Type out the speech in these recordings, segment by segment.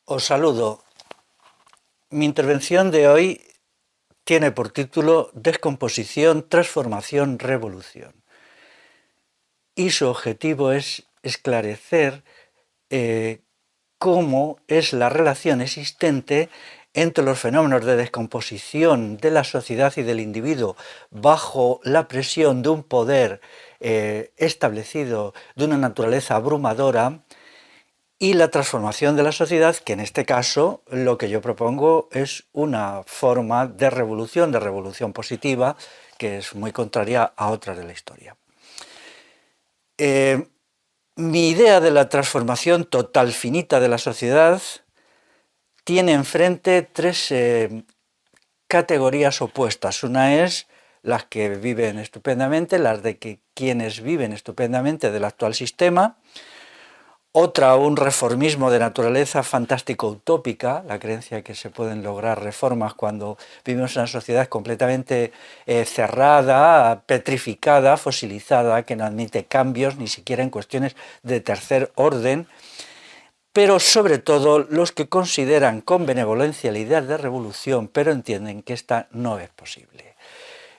Os saludo. Mi intervención de hoy tiene por título Descomposición, Transformación, Revolución. Y su objetivo es esclarecer cómo es la relación existente entre los fenómenos de descomposición de la sociedad y del individuo bajo la presión de un poder establecido de una naturaleza abrumadora y la transformación de la sociedad, que en este caso lo que yo propongo es una forma de revolución positiva, que es muy contraria a otras de la historia. Mi idea de la transformación total finita de la sociedad tiene enfrente tres categorías opuestas. Una es las que viven estupendamente, las de que quienes viven estupendamente del actual sistema. Otra, un reformismo de naturaleza fantástico-utópica, la creencia que se pueden lograr reformas cuando vivimos en una sociedad completamente cerrada, petrificada, fosilizada, que no admite cambios, ni siquiera en cuestiones de tercer orden, pero sobre todo los que consideran con benevolencia la idea de revolución, pero entienden que esta no es posible.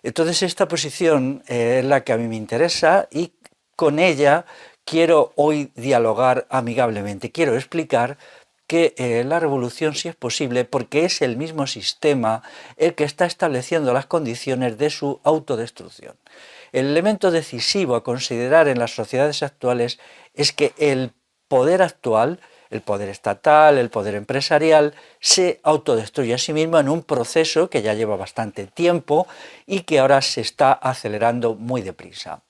Entonces esta posición es la que a mí me interesa y con ella quiero hoy dialogar amigablemente. Quiero explicar que la revolución sí es posible porque es el mismo sistema el que está estableciendo las condiciones de su autodestrucción. El elemento decisivo a considerar en las sociedades actuales es que el poder actual, el poder estatal, el poder empresarial, se autodestruye a sí mismo en un proceso que ya lleva bastante tiempo y que ahora se está acelerando muy deprisa.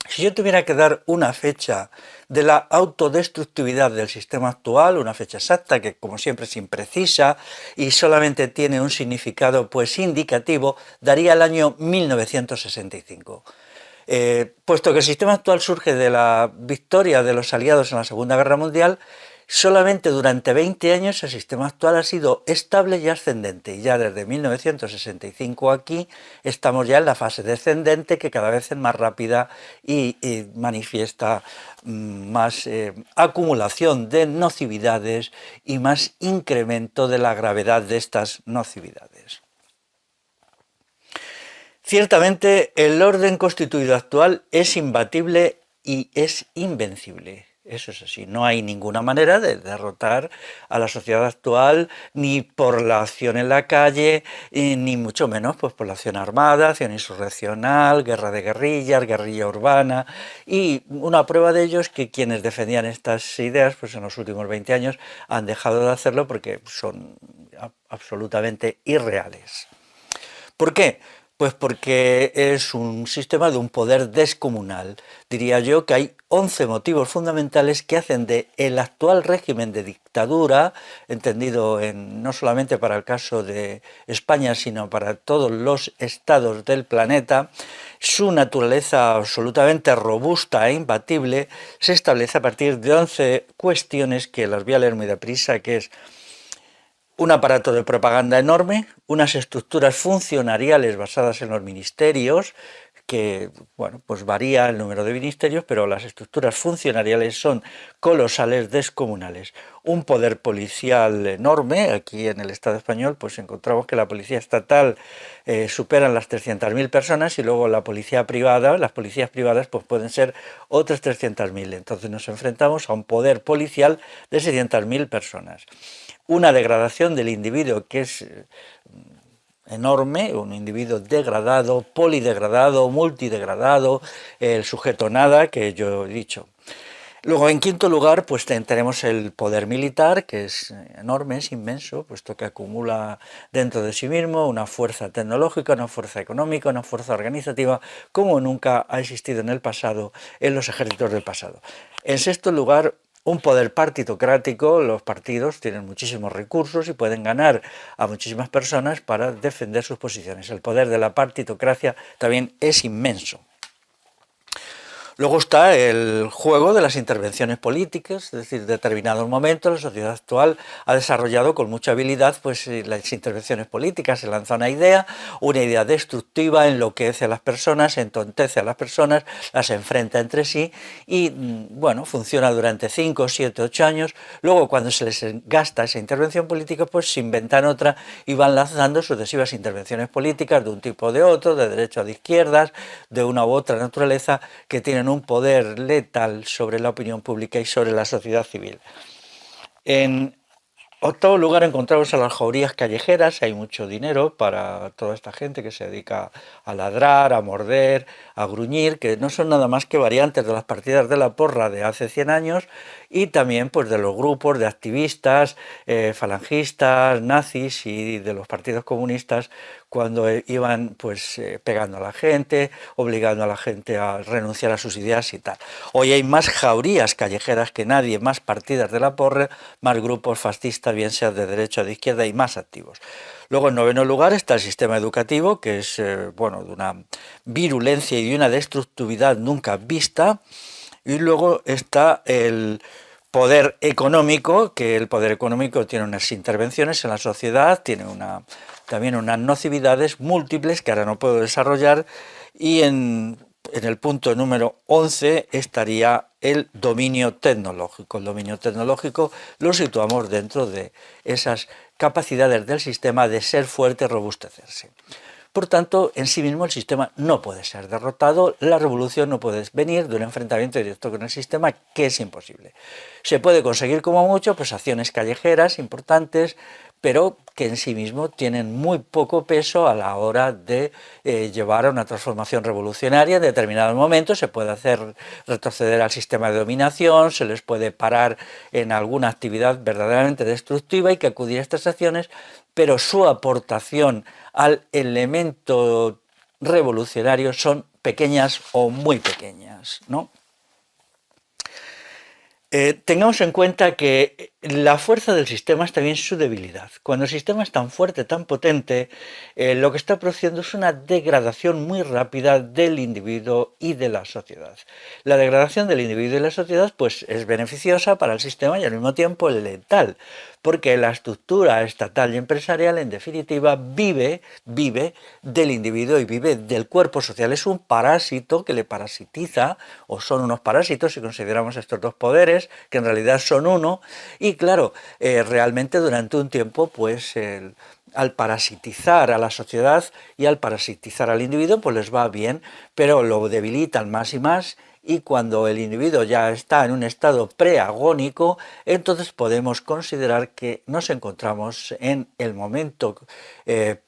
Si yo tuviera que dar una fecha de la autodestructividad del sistema actual, una fecha exacta que como siempre es imprecisa y solamente tiene un significado pues indicativo, daría el año 1965. Puesto que el sistema actual surge de la victoria de los aliados en la Segunda Guerra Mundial, solamente durante 20 años el sistema actual ha sido estable y ascendente, y ya desde 1965 aquí estamos ya en la fase descendente, que cada vez es más rápida y manifiesta más acumulación de nocividades y más incremento de la gravedad de estas nocividades. Ciertamente el orden constituido actual es imbatible y es invencible. Eso es así, no hay ninguna manera de derrotar a la sociedad actual ni por la acción en la calle, ni mucho menos pues, por la acción armada, acción insurreccional, guerra de guerrillas, guerrilla urbana. Y una prueba de ello es que quienes defendían estas ideas pues, en los últimos 20 años han dejado de hacerlo porque son absolutamente irreales. ¿Por qué? Pues porque es un sistema de un poder descomunal. Diría yo que hay 11 motivos fundamentales que hacen de el actual régimen de dictadura, entendido no solamente para el caso de España, sino para todos los estados del planeta, su naturaleza absolutamente robusta e imbatible se establece a partir de 11 cuestiones que las voy a leer muy deprisa, que es un aparato de propaganda enorme, unas estructuras funcionariales basadas en los ministerios, que bueno, pues varía el número de ministerios, pero las estructuras funcionariales son colosales, descomunales. Un poder policial enorme, aquí en el Estado español pues encontramos que la policía estatal superan las 300.000 personas y luego la policía privada, las policías privadas pues pueden ser otras 300.000. Entonces nos enfrentamos a un poder policial de 600.000 personas. Una degradación del individuo que es enorme, un individuo degradado, polidegradado, multidegradado, el sujeto nada, que yo he dicho. Luego, en quinto lugar, pues tenemos el poder militar, que es enorme, es inmenso, puesto que acumula dentro de sí mismo una fuerza tecnológica, una fuerza económica, una fuerza organizativa, como nunca ha existido en el pasado, en los ejércitos del pasado. En sexto lugar, un poder partitocrático. Los partidos tienen muchísimos recursos y pueden ganar a muchísimas personas para defender sus posiciones. El poder de la partitocracia también es inmenso. Luego está el juego de las intervenciones políticas, es decir, en determinados momentos la sociedad actual ha desarrollado con mucha habilidad pues, las intervenciones políticas, se lanza una idea destructiva, enloquece a las personas, entontece a las personas, las enfrenta entre sí y, bueno, funciona durante 5, 7, 8 años. Luego, cuando se les gasta esa intervención política, pues se inventan otra y van lanzando sucesivas intervenciones políticas de un tipo o de otro, de derecha o de izquierdas, de una u otra naturaleza, que tienen un poder letal sobre la opinión pública y sobre la sociedad civil. En octavo lugar encontramos a las jaurías callejeras. Hay mucho dinero para toda esta gente que se dedica a ladrar, a morder, a gruñir, que no son nada más que variantes de las partidas de la porra de hace 100 años y también pues de los grupos de activistas, falangistas, nazis y de los partidos comunistas cuando iban pues pegando a la gente, obligando a la gente a renunciar a sus ideas y tal. Hoy hay más jaurías callejeras que nadie, más partidas de la porra, más grupos fascistas, bien sea de derecha o de izquierda, y más activos. Luego, en noveno lugar, está el sistema educativo, que es bueno, de una virulencia y de una destructividad nunca vista. Y luego está el poder económico, que el poder económico tiene unas intervenciones en la sociedad, tiene también unas nocividades múltiples que ahora no puedo desarrollar, y en el punto número 11 estaría el dominio tecnológico. El dominio tecnológico lo situamos dentro de esas capacidades del sistema de ser fuerte y robustecerse. Por tanto, en sí mismo el sistema no puede ser derrotado, la revolución no puede venir de un enfrentamiento directo con el sistema, que es imposible. Se puede conseguir como mucho pues acciones callejeras importantes, pero que en sí mismo tienen muy poco peso a la hora de llevar a una transformación revolucionaria. En determinados momentos se puede hacer retroceder al sistema de dominación, se les puede parar en alguna actividad verdaderamente destructiva, y que acudir a estas acciones, pero su aportación al elemento revolucionario son pequeñas o muy pequeñas, ¿no? Tengamos en cuenta que la fuerza del sistema es también su debilidad. Cuando el sistema es tan fuerte, tan potente, lo que está produciendo es una degradación muy rápida del individuo y de la sociedad. La degradación del individuo y la sociedad pues, es beneficiosa para el sistema y al mismo tiempo letal, porque la estructura estatal y empresarial, en definitiva, vive del individuo y vive del cuerpo social. Es un parásito que le parasitiza, o son unos parásitos si consideramos estos dos poderes, que en realidad son uno, y claro, realmente durante un tiempo, pues al parasitizar a la sociedad y al parasitizar al individuo, pues les va bien, pero lo debilitan más y más, y cuando el individuo ya está en un estado preagónico, entonces podemos considerar que nos encontramos en el momento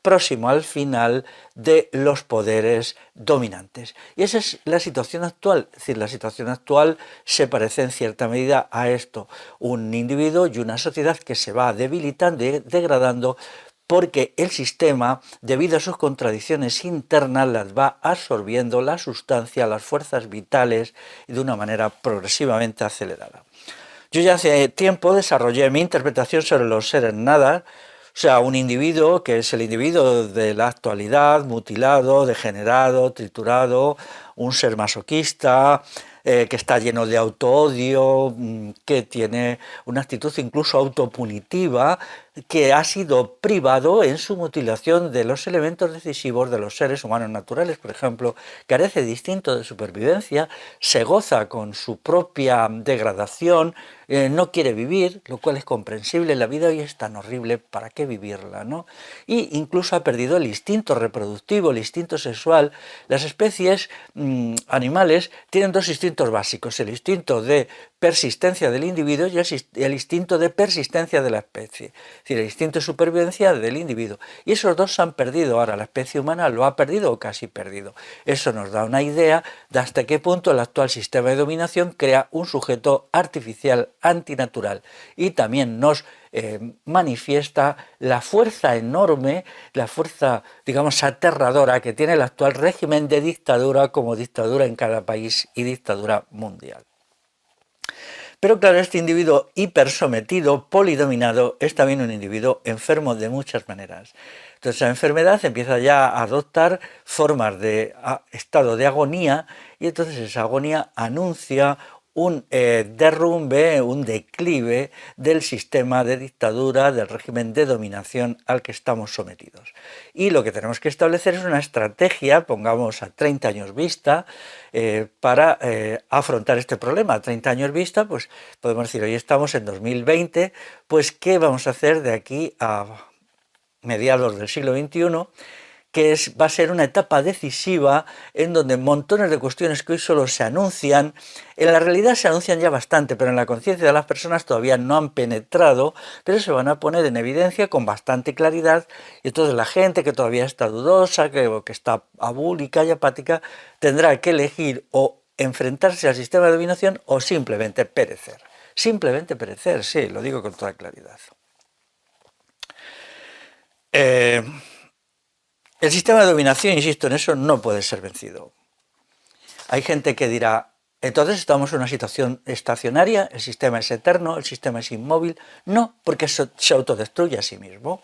próximo al final de los poderes dominantes. Y esa es la situación actual. Es decir, la situación actual se parece en cierta medida a esto: un individuo y una sociedad que se va debilitando y degradando, porque el sistema, debido a sus contradicciones internas, las va absorbiendo la sustancia, las fuerzas vitales, de una manera progresivamente acelerada. Yo ya hace tiempo desarrollé mi interpretación sobre los seres nada, o sea, un individuo que es el individuo de la actualidad, mutilado, degenerado, triturado, un ser masoquista, que está lleno de autoodio, que tiene una actitud incluso autopunitiva, que ha sido privado en su mutilación de los elementos decisivos de los seres humanos naturales. Por ejemplo, carece de instinto de supervivencia, se goza con su propia degradación, no quiere vivir, lo cual es comprensible. La vida hoy es tan horrible, ¿para qué vivirla, no? Y incluso ha perdido el instinto reproductivo, el instinto sexual. Las especies animales tienen dos instintos básicos: el instinto de persistencia del individuo y el instinto de persistencia de la especie, es decir, el instinto de supervivencia del individuo. Y esos dos se han perdido. Ahora la especie humana lo ha perdido o casi perdido. Eso nos da una idea de hasta qué punto el actual sistema de dominación crea un sujeto artificial, antinatural, y también nos manifiesta la fuerza enorme, la fuerza, digamos, aterradora que tiene el actual régimen de dictadura, como dictadura en cada país y dictadura mundial. Pero claro, este individuo hipersometido, polidominado, es también un individuo enfermo de muchas maneras. Entonces la enfermedad empieza ya a adoptar formas de estado de agonía y entonces esa agonía anuncia un derrumbe, un declive del sistema de dictadura, del régimen de dominación al que estamos sometidos. Y lo que tenemos que establecer es una estrategia, pongamos a 30 años vista, para afrontar este problema. A 30 años vista, pues podemos decir, hoy estamos en 2020, pues ¿qué vamos a hacer de aquí a mediados del siglo XXI? Que va a ser una etapa decisiva en donde montones de cuestiones que hoy solo se anuncian, en la realidad se anuncian ya bastante, pero en la conciencia de las personas todavía no han penetrado, pero se van a poner en evidencia con bastante claridad, y entonces la gente que todavía está dudosa, que está abúlica y apática, tendrá que elegir o enfrentarse al sistema de dominación o simplemente perecer. Simplemente perecer, sí, lo digo con toda claridad. El sistema de dominación, insisto en eso, no puede ser vencido. Hay gente que dirá, entonces estamos en una situación estacionaria, el sistema es eterno, el sistema es inmóvil. No, porque se autodestruye a sí mismo.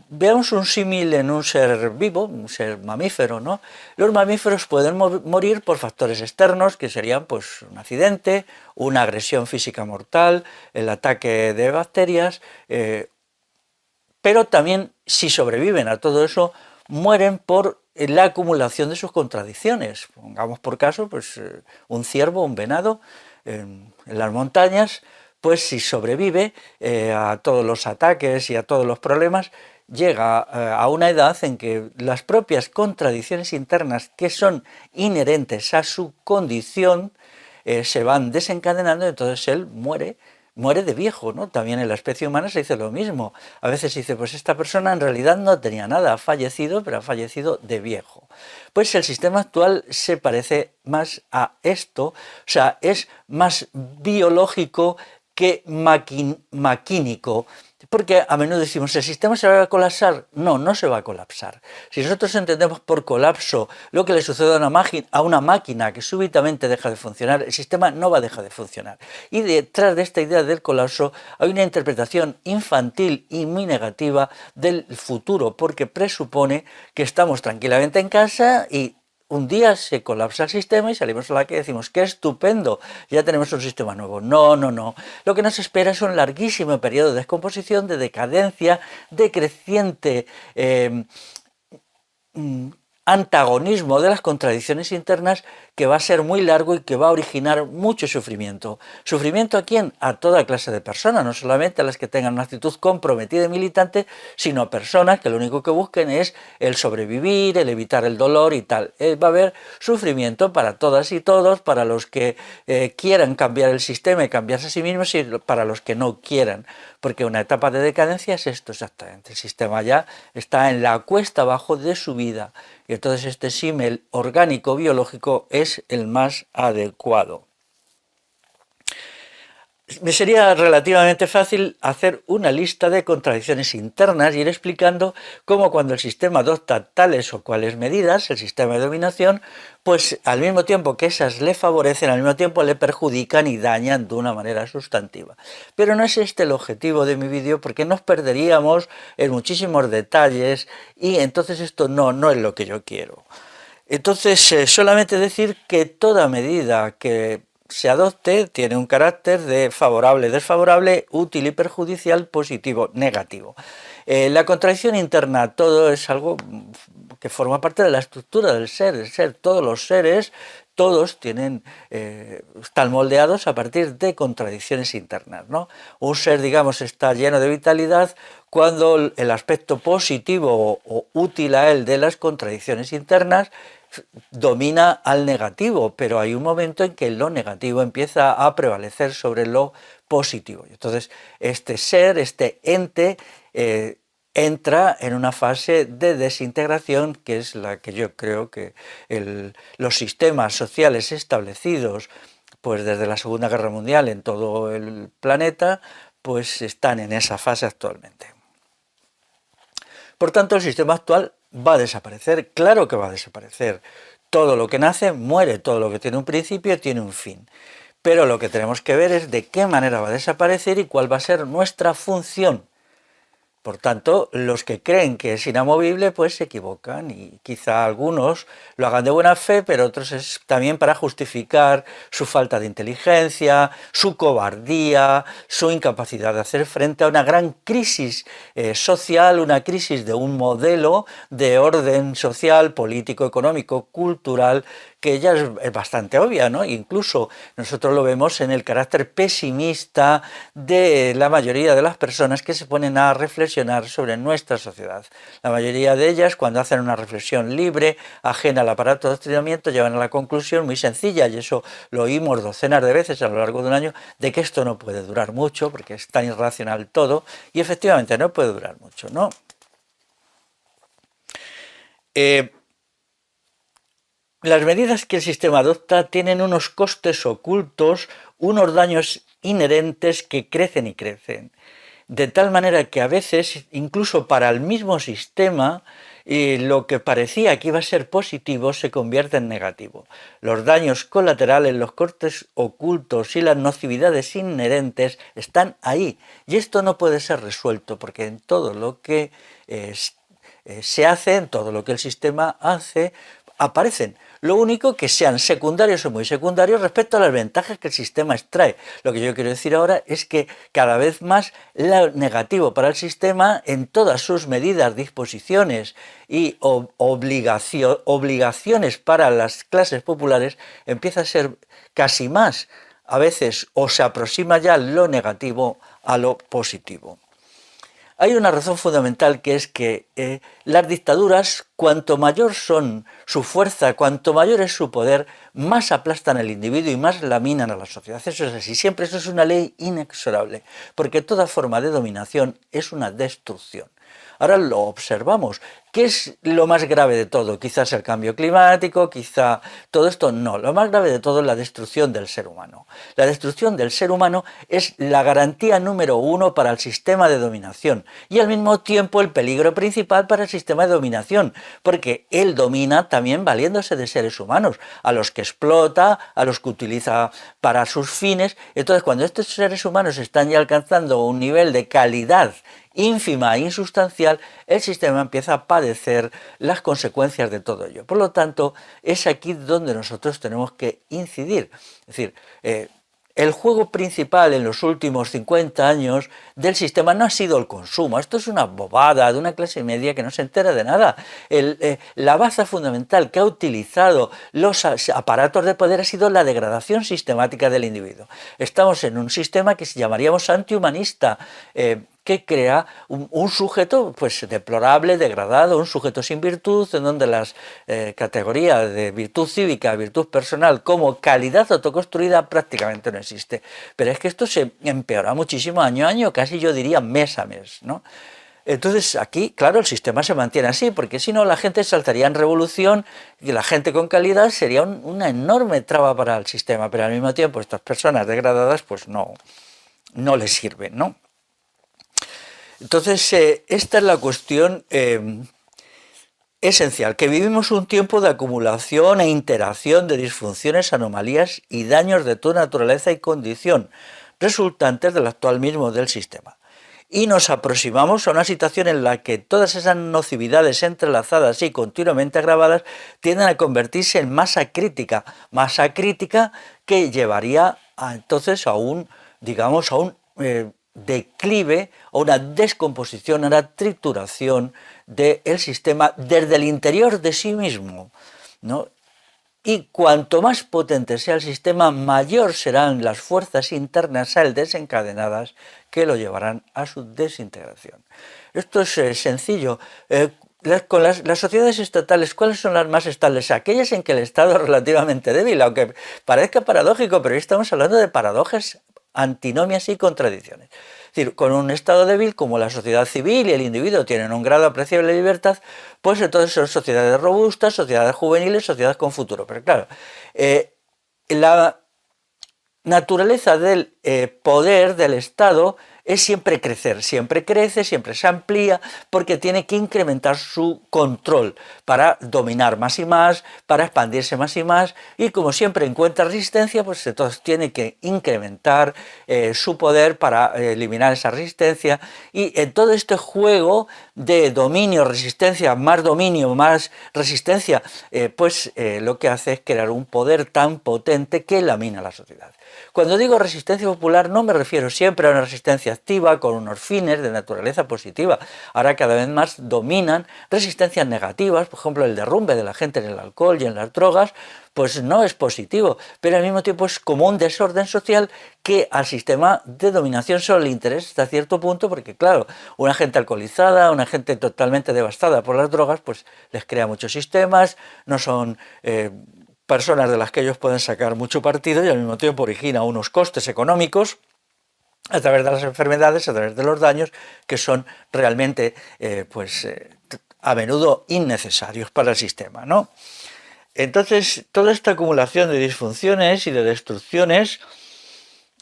Veamos un símil en un ser vivo, un ser mamífero, ¿no? Los mamíferos pueden morir por factores externos, que serían pues un accidente, una agresión física mortal, el ataque de bacterias, pero también, si sobreviven a todo eso, mueren por la acumulación de sus contradicciones. Pongamos por caso, pues un ciervo, un venado, en las montañas, pues si sobrevive a todos los ataques y a todos los problemas, llega a una edad en que las propias contradicciones internas que son inherentes a su condición se van desencadenando, y entonces él muere de viejo, ¿no? También en la especie humana se dice lo mismo. A veces se dice, pues esta persona en realidad no tenía nada, ha fallecido, pero ha fallecido de viejo. Pues el sistema actual se parece más a esto, o sea, es más biológico que maquínico. Porque a menudo decimos, ¿el sistema se va a colapsar? No, no se va a colapsar. Si nosotros entendemos por colapso lo que le sucede a una máquina que súbitamente deja de funcionar, el sistema no va a dejar de funcionar. Y detrás de esta idea del colapso hay una interpretación infantil y muy negativa del futuro, porque presupone que estamos tranquilamente en casa y un día se colapsa el sistema y salimos a la calle y decimos, ¡qué estupendo! Ya tenemos un sistema nuevo. No, no, no. Lo que nos espera es un larguísimo periodo de descomposición, de decadencia, de creciente antagonismo de las contradicciones internas, que va a ser muy largo y que va a originar mucho sufrimiento. ¿Sufrimiento a quién? A toda clase de personas, no solamente a las que tengan una actitud comprometida y militante, sino a personas que lo único que busquen es el sobrevivir, el evitar el dolor y tal. Va a haber sufrimiento para todas y todos, para los que quieran cambiar el sistema y cambiarse a sí mismos, y para los que no quieran, porque una etapa de decadencia es esto exactamente. El sistema ya está en la cuesta abajo de su vida, y entonces este símil orgánico biológico es el más adecuado. Me sería relativamente fácil hacer una lista de contradicciones internas y ir explicando cómo cuando el sistema adopta tales o cuales medidas, el sistema de dominación, pues al mismo tiempo que esas le favorecen, al mismo tiempo le perjudican y dañan de una manera sustantiva. Pero no es este el objetivo de mi vídeo, porque nos perderíamos en muchísimos detalles y entonces esto no es lo que yo quiero. Entonces, solamente decir que toda medida que se adopte tiene un carácter de favorable, desfavorable, útil y perjudicial, positivo, negativo. La contradicción interna, todo es algo que forma parte de la estructura del ser, todos los seres, todos tienen, están moldeados a partir de contradicciones internas, ¿no? Un ser, digamos, está lleno de vitalidad cuando el aspecto positivo o útil a él de las contradicciones internas domina al negativo, pero hay un momento en que lo negativo empieza a prevalecer sobre lo positivo. Entonces, este ser, este ente, entra en una fase de desintegración, que es la que yo creo que los sistemas sociales establecidos pues desde la Segunda Guerra Mundial en todo el planeta, pues están en esa fase actualmente. Por tanto, el sistema actual va a desaparecer, claro que va a desaparecer. Todo lo que nace muere, todo lo que tiene un principio tiene un fin. pero lo que tenemos que ver es de qué manera va a desaparecer y cuál va a ser nuestra función. Por tanto, los que creen que es inamovible, pues se equivocan y quizá algunos lo hagan de buena fe, pero otros es también para justificar su falta de inteligencia, su cobardía, su incapacidad de hacer frente a una gran crisis social, una crisis de un modelo de orden social, político, económico, cultural, que ya es bastante obvia, ¿no? Incluso nosotros lo vemos en el carácter pesimista de la mayoría de las personas que se ponen a reflexionar sobre nuestra sociedad. La mayoría de ellas, cuando hacen una reflexión libre, ajena al aparato de adoctrinamiento, llevan a la conclusión muy sencilla, y eso lo oímos docenas de veces a lo largo de un año, de que esto no puede durar mucho, porque es tan irracional todo, y efectivamente no puede durar mucho, ¿no? Las medidas que el sistema adopta tienen unos costes ocultos, unos daños inherentes que crecen y crecen. De tal manera que a veces, incluso para el mismo sistema, lo que parecía que iba a ser positivo se convierte en negativo. Los daños colaterales, los costes ocultos y las nocividades inherentes están ahí. Y esto no puede ser resuelto porque en todo lo que se hace, en todo lo que el sistema hace, aparecen. Lo único que sean secundarios o muy secundarios respecto a las ventajas que el sistema extrae. Lo que yo quiero decir ahora es que cada vez más lo negativo para el sistema en todas sus medidas, disposiciones y obligaciones para las clases populares empieza a ser casi más, a veces, o se aproxima ya lo negativo a lo positivo. Hay una razón fundamental que es que las dictaduras, cuanto mayor son su fuerza, cuanto mayor es su poder, más aplastan al individuo y más laminan a la sociedad. Eso es así, siempre eso es una ley inexorable, porque toda forma de dominación es una destrucción. Ahora lo observamos. ¿Qué es lo más grave de todo? Quizás el cambio climático, quizá todo esto. No, lo más grave de todo es la destrucción del ser humano. La destrucción del ser humano es la garantía número uno para el sistema de dominación y al mismo tiempo el peligro principal para el sistema de dominación, porque él domina también valiéndose de seres humanos, a los que explota, a los que utiliza para sus fines. Entonces, cuando estos seres humanos están ya alcanzando un nivel de calidad ínfima e insustancial, el sistema empieza a padecer las consecuencias de todo ello. Por lo tanto, es aquí donde nosotros tenemos que incidir. Es decir, el juego principal en los últimos 50 años del sistema no ha sido el consumo. Esto es una bobada de una clase media que no se entera de nada. La base fundamental que ha utilizado los aparatos de poder ha sido la degradación sistemática del individuo. Estamos en un sistema que llamaríamos antihumanista, que crea un sujeto pues deplorable, degradado, un sujeto sin virtud, en donde las categorías de virtud cívica, virtud personal, como calidad autoconstruida prácticamente no existe. Pero es que esto se empeora muchísimo año a año, casi yo diría mes a mes, ¿no? Entonces aquí, claro, el sistema se mantiene así, porque si no la gente saltaría en revolución y la gente con calidad sería una enorme traba para el sistema, pero al mismo tiempo estas personas degradadas pues no les sirven, ¿no? Entonces, esta es la cuestión esencial, que vivimos un tiempo de acumulación e interacción de disfunciones, anomalías y daños de toda naturaleza y condición, resultantes del actual mismo del sistema. Y nos aproximamos a una situación en la que todas esas nocividades entrelazadas y continuamente agravadas tienden a convertirse en masa crítica que llevaría entonces a un declive o una descomposición, una trituración del sistema desde el interior de sí mismo, ¿no? Y cuanto más potente sea el sistema, mayor serán las fuerzas internas a él desencadenadas que lo llevarán a su desintegración. Esto es sencillo. Con las sociedades estatales, ¿cuáles son las más estables? Aquellas en que el Estado es relativamente débil, aunque parezca paradójico, pero hoy estamos hablando de paradojas, antinomias y contradicciones. Es decir, con un Estado débil, como la sociedad civil y el individuo tienen un grado apreciable de libertad, pues entonces son sociedades robustas, sociedades juveniles, sociedades con futuro. Pero claro, la naturaleza del poder del Estado es siempre crecer, siempre crece, siempre se amplía, porque tiene que incrementar su control para dominar más y más, para expandirse más y más, y como siempre encuentra resistencia, pues entonces tiene que incrementar su poder para eliminar esa resistencia, y en todo este juego de dominio, resistencia, más resistencia, lo que hace es crear un poder tan potente que lamina la sociedad. Cuando digo resistencia popular no me refiero siempre a una resistencia activa con unos fines de naturaleza positiva. Ahora cada vez más dominan resistencias negativas, por ejemplo el derrumbe de la gente en el alcohol y en las drogas, pues no es positivo, pero al mismo tiempo es como un desorden social que al sistema de dominación solo le interesa hasta cierto punto, porque claro, una gente alcoholizada, una gente totalmente devastada por las drogas, pues les crea muchos sistemas, no son personas de las que ellos pueden sacar mucho partido y al mismo tiempo origina unos costes económicos a través de las enfermedades, a través de los daños, que son realmente a menudo innecesarios para el sistema, ¿no? Entonces, toda esta acumulación de disfunciones y de destrucciones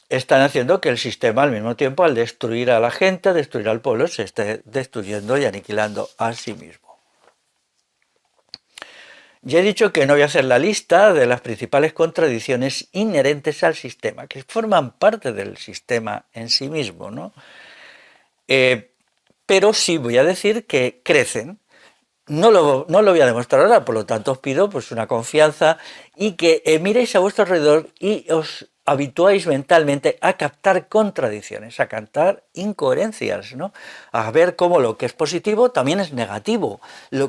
están haciendo que el sistema, al mismo tiempo, al destruir a la gente, a destruir al pueblo, se esté destruyendo y aniquilando a sí mismo. Ya he dicho que no voy a hacer la lista de las principales contradicciones inherentes al sistema, que forman parte del sistema en sí mismo, ¿no? Pero sí voy a decir que crecen. No lo voy a demostrar ahora, por lo tanto os pido pues una confianza y que miréis a vuestro alrededor y os habituáis mentalmente a captar contradicciones, a captar incoherencias, ¿no? A ver cómo lo que es positivo también es negativo,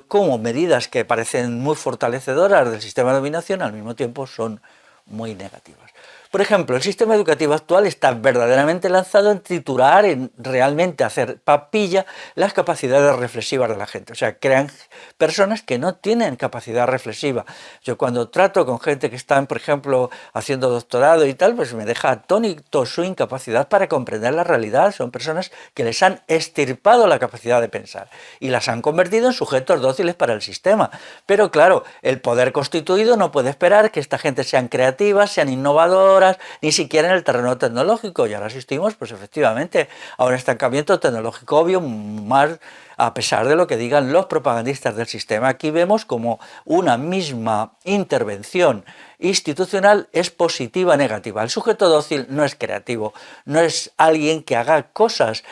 cómo medidas que parecen muy fortalecedoras del sistema de dominación al mismo tiempo son muy negativas. Por ejemplo, el sistema educativo actual está verdaderamente lanzado en triturar, en realmente hacer papilla las capacidades reflexivas de la gente. O sea, crean personas que no tienen capacidad reflexiva. Yo cuando trato con gente que están, por ejemplo, haciendo doctorado y tal, pues me deja atónito su incapacidad para comprender la realidad. Son personas que les han extirpado la capacidad de pensar y las han convertido en sujetos dóciles para el sistema. Pero claro, el poder constituido no puede esperar que esta gente sean creativas, sean innovadoras, ni siquiera en el terreno tecnológico, y ahora asistimos pues efectivamente a un estancamiento tecnológico obvio, más a pesar de lo que digan los propagandistas del sistema. Aquí vemos como una misma intervención institucional es positiva o negativa. El sujeto dócil no es creativo, no es alguien que haga cosas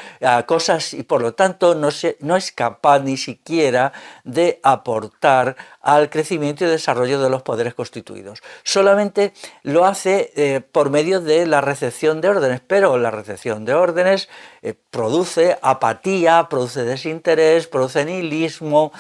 y por lo tanto no es capaz ni siquiera de aportar al crecimiento y desarrollo de los poderes constituidos. Solamente lo hace por medio de la recepción de órdenes, pero la recepción de órdenes produce apatía, produce desinterés, produce nihilismo,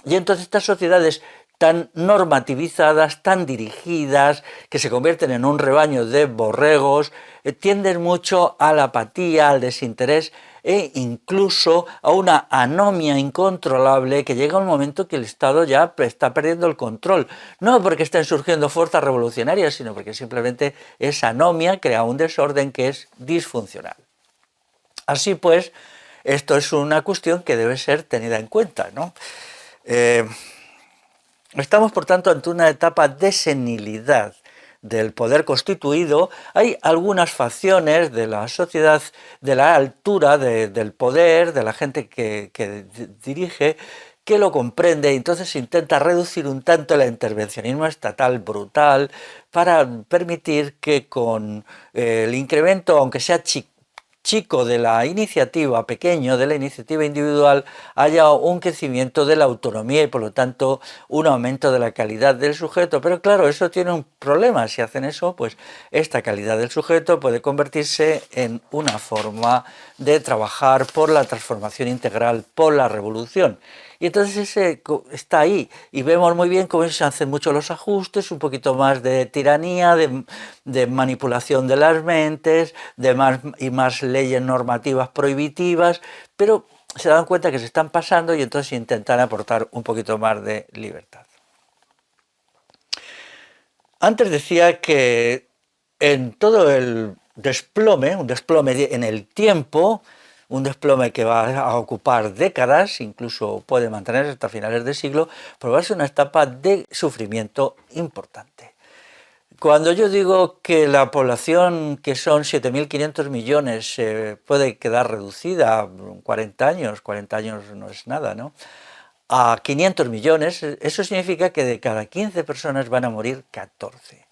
y entonces estas sociedades tan normativizadas, tan dirigidas, que se convierten en un rebaño de borregos, tienden mucho a la apatía, al desinterés e incluso a una anomia incontrolable que llega un momento que el Estado ya está perdiendo el control. No porque estén surgiendo fuerzas revolucionarias, sino porque simplemente esa anomia crea un desorden que es disfuncional. Así pues, esto es una cuestión que debe ser tenida en cuenta, ¿no? Estamos, por tanto, ante una etapa de senilidad del poder constituido. Hay algunas facciones de la sociedad, de la altura del poder, de la gente que dirige, que lo comprende y entonces intenta reducir un tanto el intervencionismo estatal brutal para permitir que con el incremento, aunque sea chico de la iniciativa, pequeño de la iniciativa individual, haya un crecimiento de la autonomía y por lo tanto un aumento de la calidad del sujeto. Pero claro, eso tiene un problema. Si hacen eso, pues esta calidad del sujeto puede convertirse en una forma de trabajar por la transformación integral, por la revolución. Y entonces ese está ahí y vemos muy bien cómo se hacen mucho los ajustes, un poquito más de tiranía, de manipulación de las mentes, de más leyes normativas prohibitivas, pero se dan cuenta que se están pasando y entonces intentan aportar un poquito más de libertad. Antes decía que en todo el desplome, un desplome en el tiempo, un desplome que va a ocupar décadas, incluso puede mantenerse hasta finales de siglo, pero va a ser una etapa de sufrimiento importante. Cuando yo digo que la población, que son 7.500 millones, puede quedar reducida a 40 años no es nada, ¿no? A 500 millones, eso significa que de cada 15 personas van a morir 14.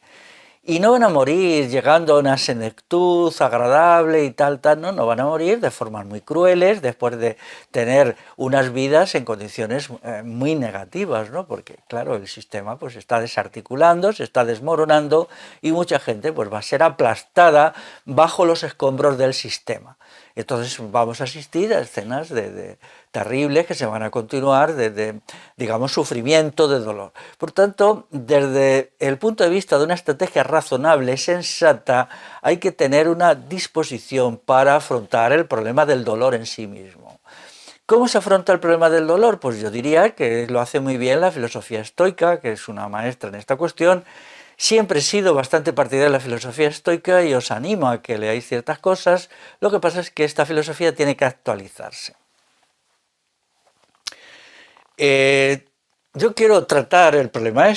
Y no van a morir llegando a una senectud agradable y tal, tal, no, no van a morir de formas muy crueles después de tener unas vidas en condiciones muy negativas, ¿no? Porque, claro, el sistema pues está desarticulando, se está desmoronando y mucha gente pues va a ser aplastada bajo los escombros del sistema. Entonces vamos a asistir a escenas terribles que se van a continuar digamos, sufrimiento, de dolor. Por tanto, desde el punto de vista de una estrategia razonable, sensata, hay que tener una disposición para afrontar el problema del dolor en sí mismo. ¿Cómo se afronta el problema del dolor? Pues yo diría que lo hace muy bien la filosofía estoica, que es una maestra en esta cuestión. Siempre he sido bastante partidario de la filosofía estoica y os animo a que leáis ciertas cosas. Lo que pasa es que esta filosofía tiene que actualizarse. Yo quiero tratar el problema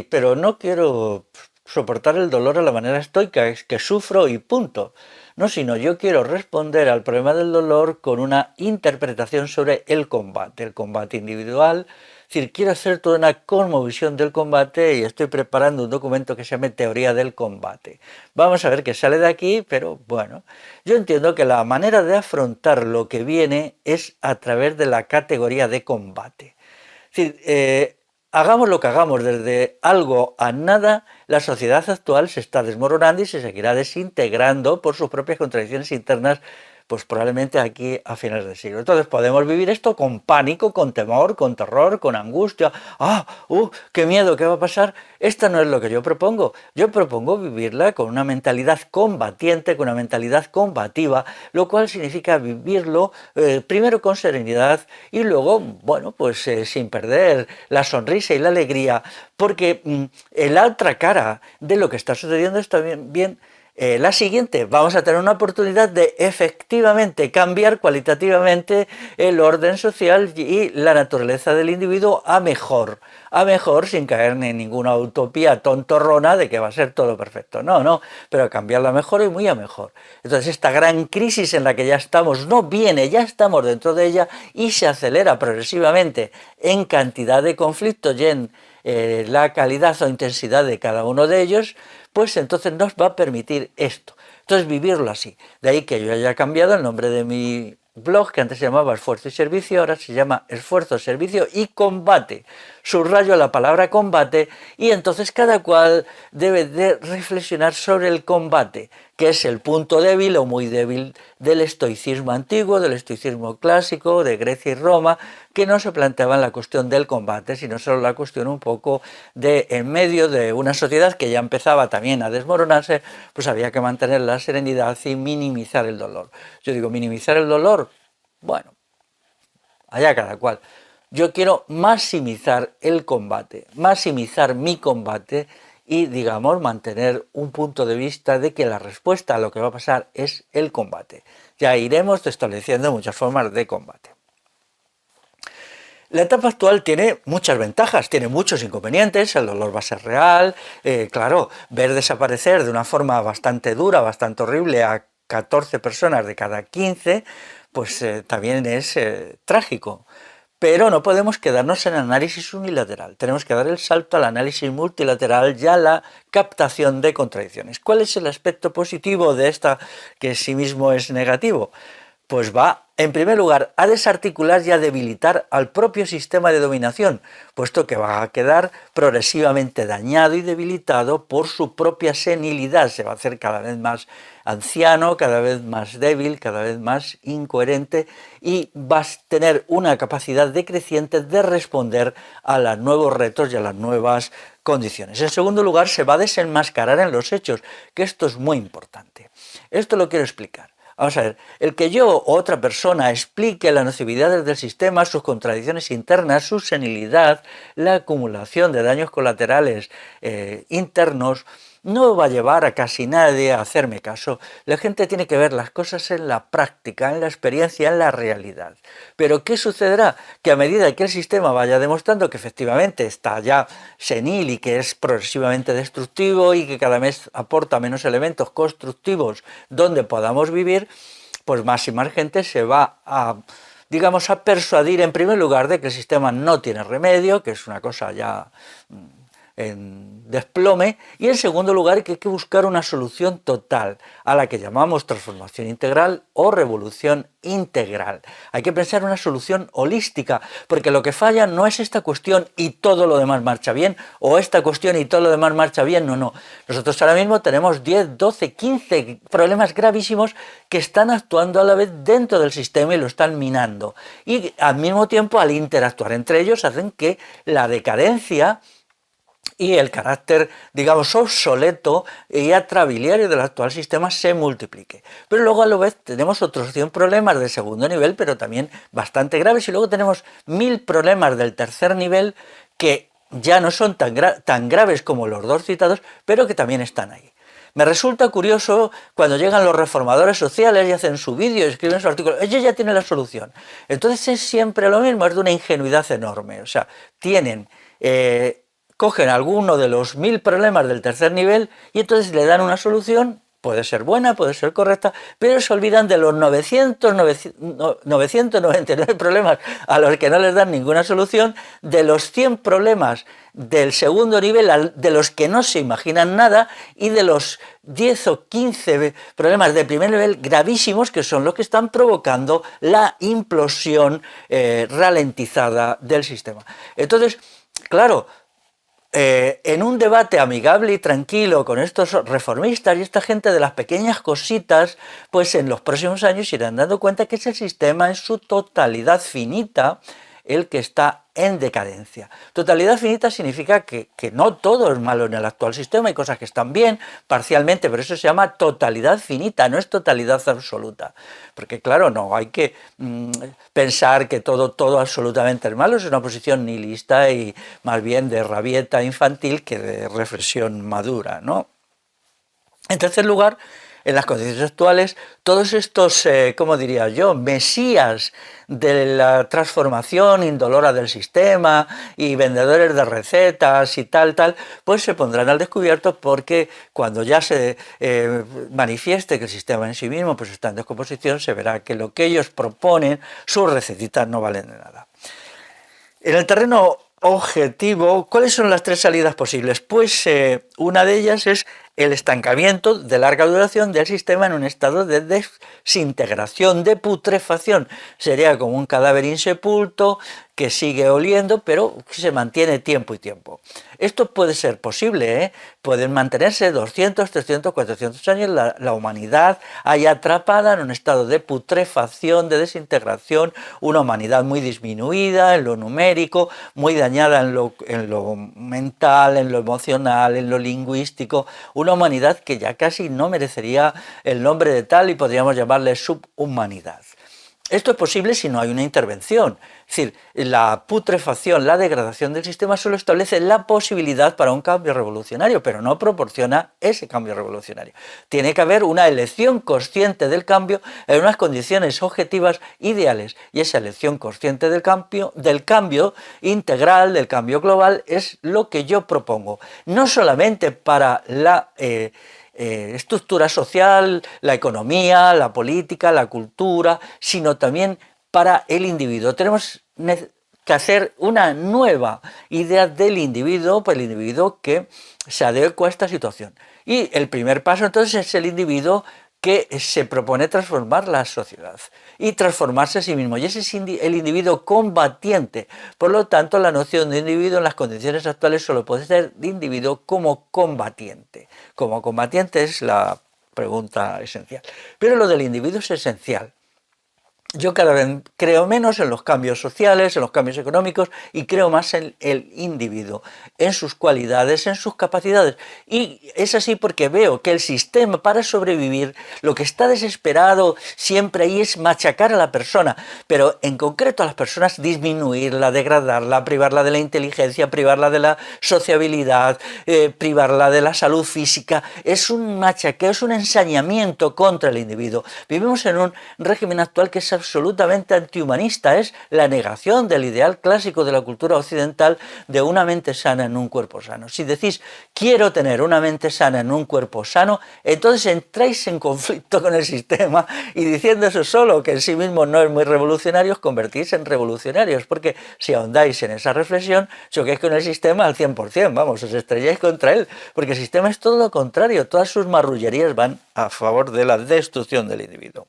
pero no quiero soportar el dolor a la manera estoica, es que sufro y punto. No, sino yo quiero responder al problema del dolor con una interpretación sobre el combate individual. Es decir, quiero hacer toda una cosmovisión del combate y estoy preparando un documento que se llama Teoría del Combate. Vamos a ver qué sale de aquí, pero bueno, yo entiendo que la manera de afrontar lo que viene es a través de la categoría de combate. Es decir, hagamos lo que hagamos, desde algo a nada, la sociedad actual se está desmoronando y se seguirá desintegrando por sus propias contradicciones internas, pues probablemente aquí a finales del siglo. Entonces podemos vivir esto con pánico, con temor, con terror, con angustia. ¡Qué miedo! ¿Qué va a pasar? Esto no es lo que yo propongo. Yo propongo vivirla con una mentalidad combatiente, con una mentalidad combativa, lo cual significa vivirlo primero con serenidad y luego, bueno, pues sin perder la sonrisa y la alegría, porque la otra cara de lo que está sucediendo es también la siguiente. Vamos a tener una oportunidad de efectivamente cambiar cualitativamente el orden social y la naturaleza del individuo a mejor sin caer en ninguna utopía tontorrona de que va a ser todo perfecto. No, no, pero cambiarla a mejor y muy a mejor. Entonces esta gran crisis en la que ya estamos no viene, ya estamos dentro de ella y se acelera progresivamente en cantidad de conflictos y en la calidad o intensidad de cada uno de ellos, pues entonces nos va a permitir esto. Entonces vivirlo así. De ahí que yo haya cambiado el nombre de mi blog, que antes se llamaba Esfuerzo y Servicio, ahora se llama Esfuerzo, Servicio y Combate. Subrayo la palabra combate y entonces cada cual debe de reflexionar sobre el combate, que es el punto débil o muy débil del estoicismo antiguo, del estoicismo clásico, de Grecia y Roma, que no se planteaban la cuestión del combate, sino solo la cuestión un poco de, en medio de una sociedad que ya empezaba también a desmoronarse, pues había que mantener la serenidad y minimizar el dolor. Yo digo, minimizar el dolor, bueno, allá cada cual. Yo quiero maximizar el combate, maximizar mi combate y, digamos, mantener un punto de vista de que la respuesta a lo que va a pasar es el combate. Ya iremos estableciendo muchas formas de combate. La etapa actual tiene muchas ventajas, tiene muchos inconvenientes, el dolor va a ser real, claro, ver desaparecer de una forma bastante dura, bastante horrible a 14 personas de cada 15, pues también es trágico. Pero no podemos quedarnos en análisis unilateral, tenemos que dar el salto al análisis multilateral y a la captación de contradicciones. ¿Cuál es el aspecto positivo de esta que en sí mismo es negativo? Pues va, en primer lugar, a desarticular y a debilitar al propio sistema de dominación, puesto que va a quedar progresivamente dañado y debilitado por su propia senilidad. Se va a hacer cada vez más anciano, cada vez más débil, cada vez más incoherente y va a tener una capacidad decreciente de responder a los nuevos retos y a las nuevas condiciones. En segundo lugar, se va a desenmascarar en los hechos, que esto es muy importante. Esto lo quiero explicar. Vamos a ver, el que yo o otra persona explique las nocividades del sistema, sus contradicciones internas, su senilidad, la acumulación de daños colaterales internos, no va a llevar a casi nadie a hacerme caso. La gente tiene que ver las cosas en la práctica, en la experiencia, en la realidad. Pero ¿qué sucederá? Que a medida que el sistema vaya demostrando que efectivamente está ya senil y que es progresivamente destructivo y que cada vez aporta menos elementos constructivos donde podamos vivir, pues más y más gente se va a, digamos, a persuadir en primer lugar de que el sistema no tiene remedio, que es una cosa ya en desplome, y en segundo lugar que hay que buscar una solución total, a la que llamamos transformación integral o revolución integral. Hay que pensar una solución holística, porque lo que falla no es esta cuestión y todo lo demás marcha bien, o esta cuestión y todo lo demás marcha bien, no. Nosotros ahora mismo tenemos 10, 12, 15 problemas gravísimos que están actuando a la vez dentro del sistema y lo están minando. Y al mismo tiempo, al interactuar entre ellos, hacen que la decadencia y el carácter, digamos, obsoleto y atrabiliario del actual sistema se multiplique. Pero luego a la vez tenemos otros 100 problemas de segundo nivel, pero también bastante graves, y luego tenemos 1000 problemas del tercer nivel que ya no son tan graves como los dos citados, pero que también están ahí. Me resulta curioso cuando llegan los reformadores sociales y hacen su vídeo y escriben su artículo, ellos ya tienen la solución. Entonces es siempre lo mismo, es de una ingenuidad enorme. O sea, cogen alguno de los 1000 problemas del tercer nivel y entonces le dan una solución, puede ser buena, puede ser correcta, pero se olvidan de los 999 problemas a los que no les dan ninguna solución, de los 100 problemas del segundo nivel de los que no se imaginan nada, y de los 10 o 15 problemas de primer nivel gravísimos, que son los que están provocando la implosión ralentizada del sistema. Entonces, claro, en un debate amigable y tranquilo con estos reformistas y esta gente de las pequeñas cositas, pues en los próximos años irán dando cuenta que es el sistema en su totalidad finita el que está en decadencia. Totalidad finita significa que no todo es malo en el actual sistema, hay cosas que están bien, parcialmente, pero eso se llama totalidad finita, no es totalidad absoluta. Porque claro, no hay que pensar que todo absolutamente es malo, es una posición nihilista y más bien de rabieta infantil que de reflexión madura, ¿no? En tercer lugar, en las condiciones actuales, todos estos, ¿cómo diría yo?, mesías de la transformación indolora del sistema y vendedores de recetas y tal, pues se pondrán al descubierto, porque cuando ya se manifieste que el sistema en sí mismo pues está en descomposición, se verá que lo que ellos proponen, sus recetitas, no valen de nada. En el terreno objetivo, ¿cuáles son las 3 salidas posibles? Pues una de ellas es el estancamiento de larga duración del sistema en un estado de desintegración, de putrefacción. Sería como un cadáver insepulto que sigue oliendo, pero que se mantiene tiempo y tiempo. Esto puede ser posible, ¿eh? Pueden mantenerse 200, 300, 400 años la humanidad ahí atrapada en un estado de putrefacción, de desintegración, una humanidad muy disminuida en lo numérico, muy dañada en lo mental, en lo emocional, en lo lingüístico, una humanidad que ya casi no merecería el nombre de tal y podríamos llamarle subhumanidad. Esto es posible si no hay una intervención. Es decir, la putrefacción, la degradación del sistema solo establece la posibilidad para un cambio revolucionario, pero no proporciona ese cambio revolucionario. Tiene que haber una elección consciente del cambio en unas condiciones objetivas ideales, y esa elección consciente del cambio integral, del cambio global, es lo que yo propongo. No solamente para la estructura social, la economía, la política, la cultura, sino también para el individuo. Tenemos que hacer una nueva idea del individuo, para el individuo que se adecua a esta situación. Y el primer paso entonces es el individuo que se propone transformar la sociedad y transformarse a sí mismo, y ese es el individuo combatiente. Por lo tanto, la noción de individuo en las condiciones actuales solo puede ser de individuo como combatiente. Como combatiente es la pregunta esencial. Pero lo del individuo es esencial. Yo cada vez creo menos en los cambios sociales, en los cambios económicos y creo más en el individuo, en sus cualidades, en sus capacidades. Y es así porque veo que el sistema para sobrevivir lo que está desesperado siempre ahí es machacar a la persona, pero en concreto a las personas disminuirla, degradarla, privarla de la inteligencia, privarla de la sociabilidad, privarla de la salud física. Es un machaqueo, es un ensañamiento contra el individuo. Vivimos en un régimen actual que es absolutamente antihumanista, es la negación del ideal clásico de la cultura occidental de una mente sana en un cuerpo sano. Si decís quiero tener una mente sana en un cuerpo sano, entonces entráis en conflicto con el sistema y diciendo eso solo, que en sí mismo no es muy revolucionario, os convertís en revolucionarios, porque si ahondáis en esa reflexión, choquéis con el sistema al 100%, vamos, os estrelláis contra él, porque el sistema es todo lo contrario, todas sus marrullerías van a favor de la destrucción del individuo.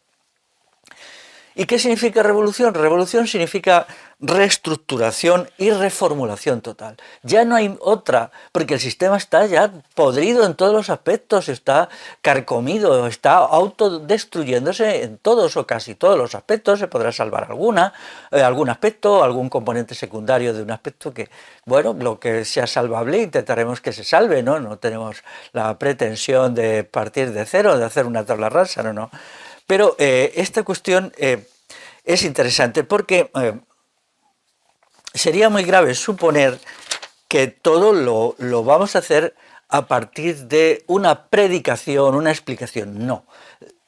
¿Y qué significa revolución? Revolución significa reestructuración y reformulación total. Ya no hay otra, porque el sistema está ya podrido en todos los aspectos, está carcomido, está autodestruyéndose en todos o casi todos los aspectos. Se podrá salvar algún aspecto, algún componente secundario de un aspecto que, bueno, lo que sea salvable intentaremos que se salve, ¿no? No tenemos la pretensión de partir de cero, de hacer una tabla rasa, no. Pero esta cuestión es interesante porque sería muy grave suponer que todo lo vamos a hacer a partir de una predicación, una explicación. No.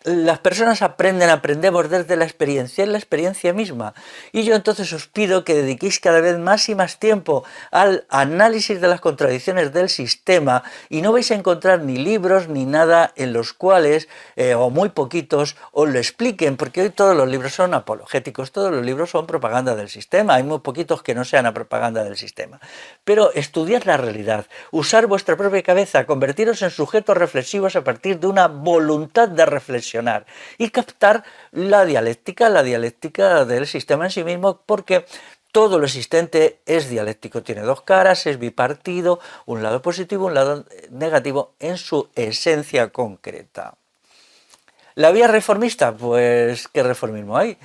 Las personas aprendemos desde la experiencia, en la experiencia misma. Y yo entonces os pido que dediquéis cada vez más y más tiempo al análisis de las contradicciones del sistema y no vais a encontrar ni libros ni nada en los cuales, o muy poquitos, os lo expliquen, porque hoy todos los libros son apologéticos, todos los libros son propaganda del sistema, hay muy poquitos que no sean a propaganda del sistema. Pero estudiar la realidad, usar vuestra propia cabeza, convertiros en sujetos reflexivos a partir de una voluntad de reflexión y captar la dialéctica del sistema en sí mismo, porque todo lo existente es dialéctico, tiene dos caras, es bipartido, un lado positivo, un lado negativo en su esencia concreta. La vía reformista, pues ¿qué reformismo hay?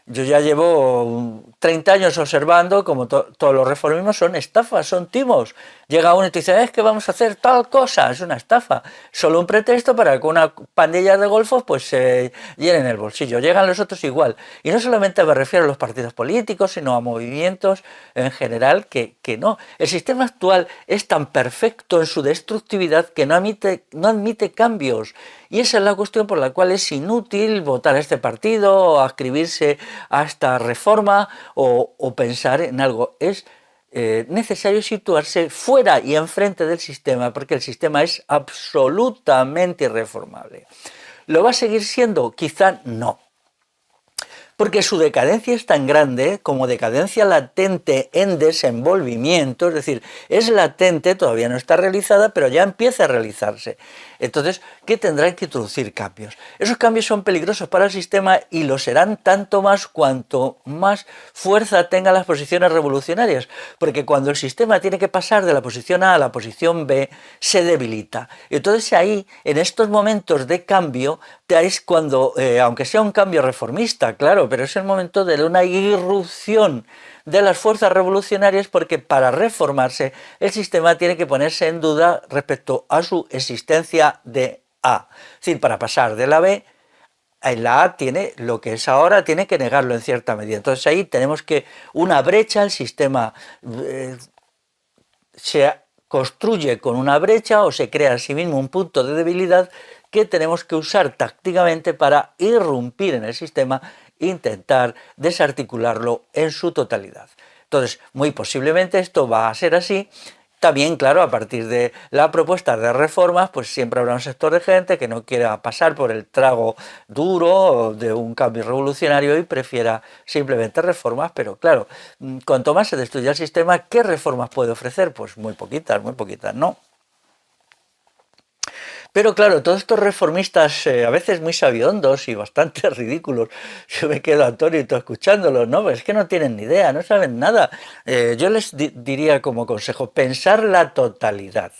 Yo ya llevo 30 años observando como todos los reformismos son estafas, son timos. Llega uno y te dice, es que vamos a hacer tal cosa, es una estafa. Solo un pretexto para que una pandilla de golfos pues se llenen el bolsillo. Llegan los otros igual. Y no solamente me refiero a los partidos políticos, sino a movimientos en general que no. El sistema actual es tan perfecto en su destructividad que no admite cambios. Y esa es la cuestión por la cual es inútil votar a este partido o adscribirse a esta reforma o pensar en algo. Es necesario situarse fuera y enfrente del sistema porque el sistema es absolutamente irreformable. ¿Lo va a seguir siendo? Quizá no. Porque su decadencia es tan grande como decadencia latente en desenvolvimiento, es decir, es latente, todavía no está realizada, pero ya empieza a realizarse. Entonces, ¿qué tendrán que introducir cambios? Esos cambios son peligrosos para el sistema y lo serán tanto más cuanto más fuerza tengan las posiciones revolucionarias, porque cuando el sistema tiene que pasar de la posición A a la posición B, se debilita. Entonces ahí, en estos momentos de cambio, es cuando, aunque sea un cambio reformista, claro, pero es el momento de una irrupción de las fuerzas revolucionarias porque para reformarse el sistema tiene que ponerse en duda respecto a su existencia de A. Es decir, para pasar de la B, en la A tiene lo que es ahora, tiene que negarlo en cierta medida. Entonces ahí tenemos que una brecha, el sistema se construye con una brecha o se crea a sí mismo un punto de debilidad que tenemos que usar tácticamente para irrumpir en el sistema e intentar desarticularlo en su totalidad. Entonces, muy posiblemente esto va a ser así. También, claro, a partir de la propuesta de reformas, pues siempre habrá un sector de gente que no quiera pasar por el trago duro de un cambio revolucionario y prefiera simplemente reformas, pero claro, cuanto más se destruya el sistema, ¿qué reformas puede ofrecer? Pues muy poquitas, ¿no? Pero claro, todos estos reformistas a veces muy sabiondos y bastante ridículos, yo me quedo atónito escuchándolos, ¿no? Es que no tienen ni idea, no saben nada. Yo les diría como consejo, pensar la totalidad.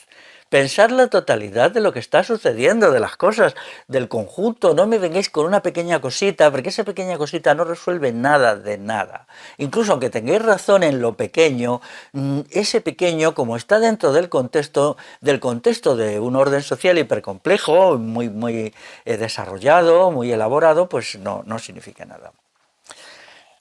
pensar la totalidad de lo que está sucediendo, de las cosas, del conjunto. No me vengáis con una pequeña cosita, porque esa pequeña cosita no resuelve nada de nada. Incluso aunque tengáis razón en lo pequeño, ese pequeño, como está dentro del contexto de un orden social hipercomplejo, muy desarrollado, muy elaborado, pues no significa nada.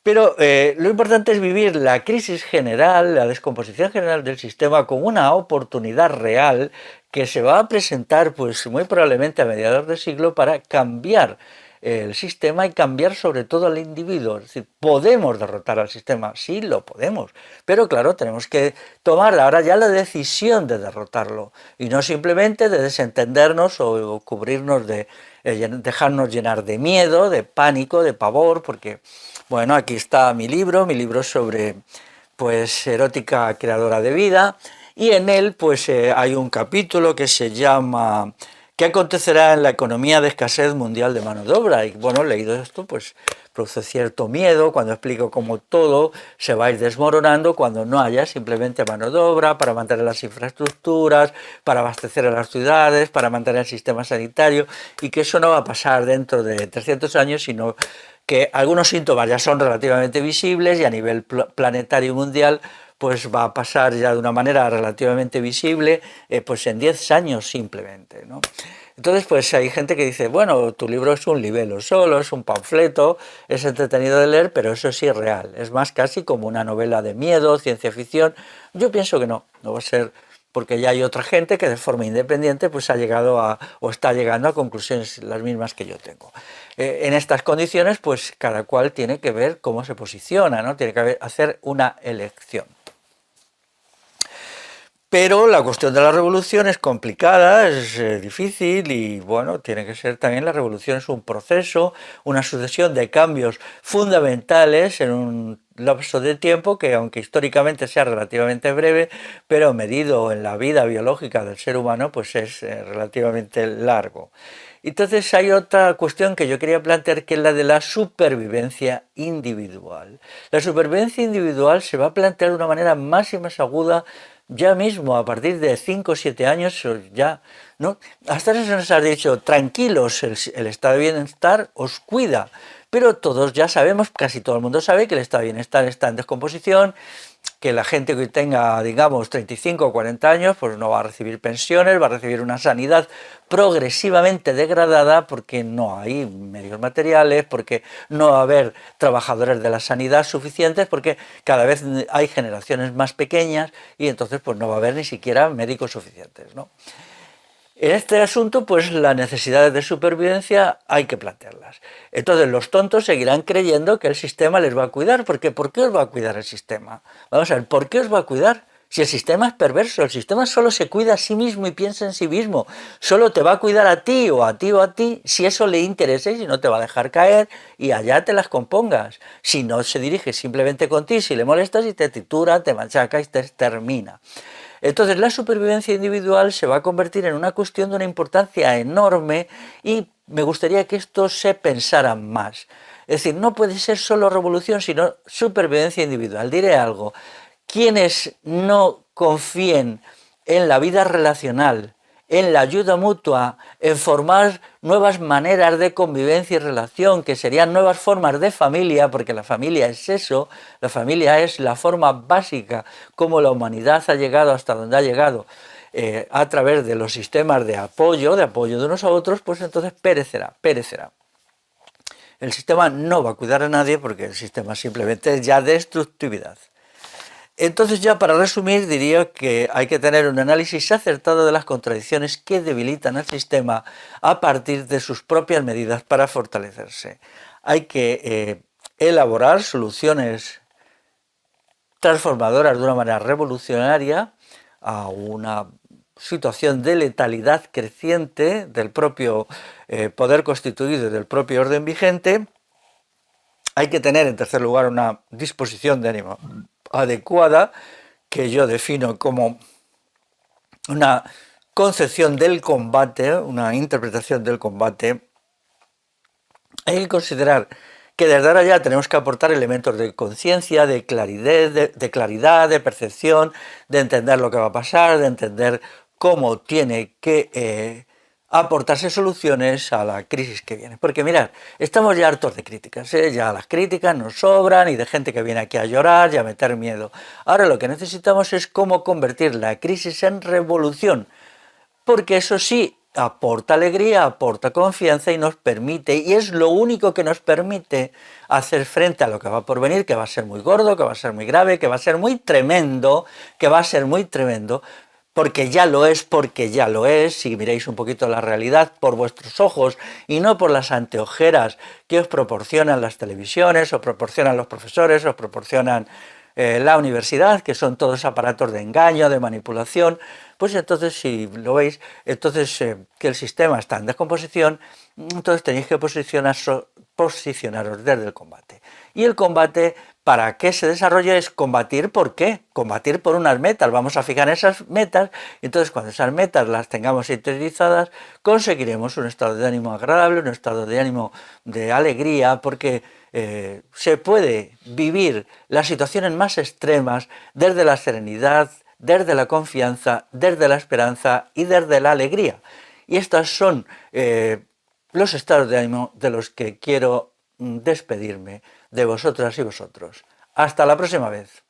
Pero lo importante es vivir la crisis general, la descomposición general del sistema como una oportunidad real que se va a presentar pues muy probablemente a mediados del siglo para cambiar el sistema y cambiar sobre todo al individuo. Es decir, podemos derrotar al sistema, sí lo podemos, pero claro, tenemos que tomar ahora ya la decisión de derrotarlo y no simplemente de desentendernos o cubrirnos de dejarnos llenar de miedo, de pánico, de pavor, porque bueno, aquí está mi libro sobre pues erótica creadora de vida, y en él pues hay un capítulo que se llama ¿qué acontecerá en la economía de escasez mundial de mano de obra? Y bueno, leído esto pues produce cierto miedo cuando explico cómo todo se va a ir desmoronando cuando no haya simplemente mano de obra para mantener las infraestructuras, para abastecer a las ciudades, para mantener el sistema sanitario, y que eso no va a pasar dentro de 300 años, sino que algunos síntomas ya son relativamente visibles y a nivel planetario y mundial pues va a pasar ya de una manera relativamente visible pues en 10 años simplemente, ¿no? Entonces pues hay gente que dice, bueno, tu libro es un libelo solo, es un panfleto, es entretenido de leer, pero eso sí es real, es más casi como una novela de miedo, ciencia ficción. Yo pienso que no va a ser, porque ya hay otra gente que de forma independiente pues ha llegado a, o está llegando a conclusiones las mismas que yo tengo. En estas condiciones pues cada cual tiene que ver cómo se posiciona, ¿no? Tiene que hacer una elección. Pero la cuestión de la revolución es complicada, es difícil y bueno, tiene que ser también, la revolución es un proceso, una sucesión de cambios fundamentales en un lapso de tiempo que aunque históricamente sea relativamente breve, pero medido en la vida biológica del ser humano pues es relativamente largo. Entonces hay otra cuestión que yo quería plantear, que es la de la supervivencia individual. La supervivencia individual se va a plantear de una manera más y más aguda ya mismo, a partir de 5 o 7 años, ya, ¿no? Hasta eso se nos ha dicho, tranquilos, el estado de bienestar os cuida, pero todos ya sabemos, casi todo el mundo sabe que el estado de bienestar está en descomposición, que la gente que tenga, digamos, 35 o 40 años, pues no va a recibir pensiones, va a recibir una sanidad progresivamente degradada porque no hay medios materiales, porque no va a haber trabajadores de la sanidad suficientes, porque cada vez hay generaciones más pequeñas y entonces pues no va a haber ni siquiera médicos suficientes, ¿no? En este asunto, pues las necesidades de supervivencia hay que plantearlas. Entonces los tontos seguirán creyendo que el sistema les va a cuidar, porque ¿por qué os va a cuidar el sistema? Vamos a ver, ¿por qué os va a cuidar? Si el sistema es perverso, el sistema solo se cuida a sí mismo y piensa en sí mismo, solo te va a cuidar a ti o a ti o a ti si eso le interesa y si no te va a dejar caer y allá te las compongas. Si no se dirige simplemente contigo, si le molestas y te tritura, te machaca y te extermina. Entonces la supervivencia individual se va a convertir en una cuestión de una importancia enorme y me gustaría que esto se pensara más. Es decir, no puede ser solo revolución, sino supervivencia individual. Diré algo, quienes no confíen en la vida relacional, en la ayuda mutua, en formar nuevas maneras de convivencia y relación, que serían nuevas formas de familia, porque la familia es eso, la familia es la forma básica como la humanidad ha llegado hasta donde ha llegado, a través de los sistemas de apoyo de unos a otros, pues entonces perecerá. El sistema no va a cuidar a nadie porque el sistema simplemente es ya destructividad. Entonces ya para resumir diría que hay que tener un análisis acertado de las contradicciones que debilitan al sistema a partir de sus propias medidas para fortalecerse. Hay que elaborar soluciones transformadoras de una manera revolucionaria a una situación de letalidad creciente del propio poder constituido y del propio orden vigente. Hay que tener, en tercer lugar, una disposición de ánimo adecuada, que yo defino como una concepción del combate, una interpretación del combate. Hay que considerar que desde ahora ya tenemos que aportar elementos de conciencia, de claridad, de percepción, de entender lo que va a pasar, de entender cómo tiene que aportarse soluciones a la crisis que viene. Porque mirad, estamos ya hartos de críticas, ya las críticas nos sobran y de gente que viene aquí a llorar y a meter miedo. Ahora lo que necesitamos es cómo convertir la crisis en revolución, porque eso sí aporta alegría, aporta confianza y nos permite, y es lo único que nos permite hacer frente a lo que va por venir, que va a ser muy gordo, que va a ser muy grave, que va a ser muy tremendo, porque ya lo es, si miráis un poquito la realidad por vuestros ojos y no por las anteojeras que os proporcionan las televisiones, os proporcionan los profesores, os proporcionan la universidad, que son todos aparatos de engaño, de manipulación. Pues entonces, si lo veis, entonces que el sistema está en descomposición, entonces tenéis que posicionaros desde el combate. Y el combate, para que se desarrolle, es combatir. ¿Por qué? Combatir por unas metas. Vamos a fijar esas metas, y entonces cuando esas metas las tengamos interiorizadas, conseguiremos un estado de ánimo agradable, un estado de ánimo de alegría, porque se puede vivir las situaciones más extremas desde la serenidad, desde la confianza, desde la esperanza y desde la alegría. Y estos son los estados de ánimo de los que quiero despedirme de vosotras y vosotros. Hasta la próxima vez.